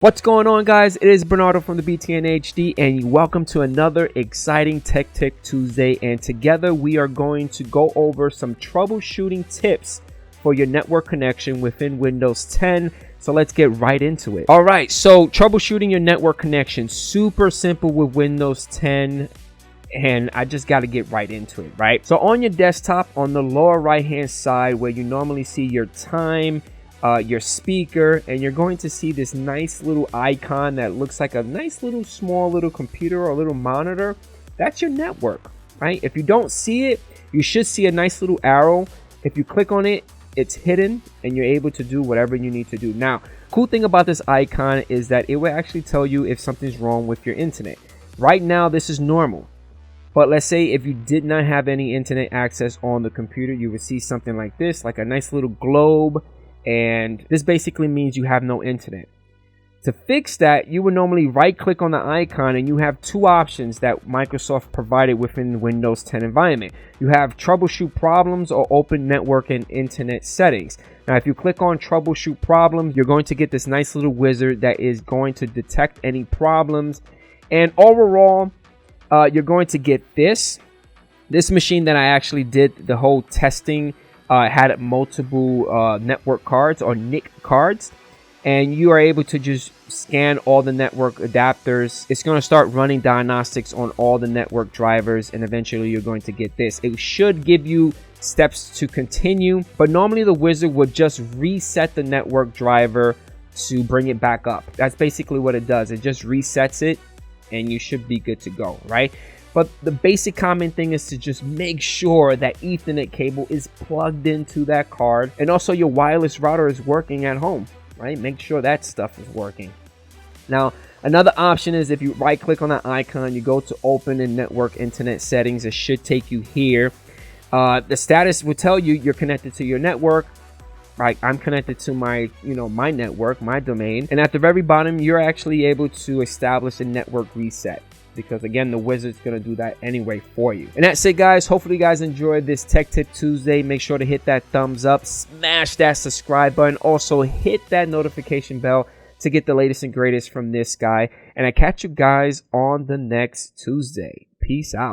What's going on, guys? It is Bernardo from the BTNHD, and welcome to another exciting Tech Tuesday. And together we are going to go over some troubleshooting tips for your network connection within Windows 10. So let's get right into it. All right, so troubleshooting your network connection, super simple with Windows 10. And I just got to get right into it, right? So on your desktop, on the lower right hand side where you normally see your time, your speaker, and you're going to see this nice little icon that looks like a nice little small little computer or a little monitor. That's your network, right? If you don't see it, you should see a nice little arrow. If you click on it, it's hidden and you're able to do whatever you need to do. Now, cool thing about this icon is that it will actually tell you if something's wrong with your internet. Right now, this is normal. But let's say if you did not have any internet access on the computer, you would see something like this, like a nice little globe. And this basically means you have no internet. To fix that, you would normally right click on the icon, and you have two options that Microsoft provided within the Windows 10 environment. You have troubleshoot problems or open network and internet settings. Now, if you click on troubleshoot problems, you're going to get this nice little wizard that is going to detect any problems. And overall, you're going to get this machine that I actually did the whole testing. Had multiple network cards or NIC cards, and you are able to just scan all the network adapters. It's going to start running diagnostics on all the network drivers, and eventually you're going to get this. It should give you steps to continue, but normally the wizard would just reset the network driver to bring it back up. That's basically what it does. It just resets it and you should be good to go, right? But the basic common thing is to just make sure that Ethernet cable is plugged into that card, and also your wireless router is working at home, right? Make sure that stuff is working. Now, another option is if you right click on that icon, you go to open in network internet settings. It should take you here. The status will tell you you're connected to your network. Right, I'm connected to my, my network, my domain. And at the very bottom, you're actually able to establish a network reset, because again, the wizard's gonna do that anyway for you. And that's it, guys. Hopefully you guys enjoyed this Tech Tip Tuesday. Make sure to hit that thumbs up, smash that subscribe button, also hit that notification bell to get the latest and greatest from this guy. And I catch you guys on the next Tuesday. Peace out.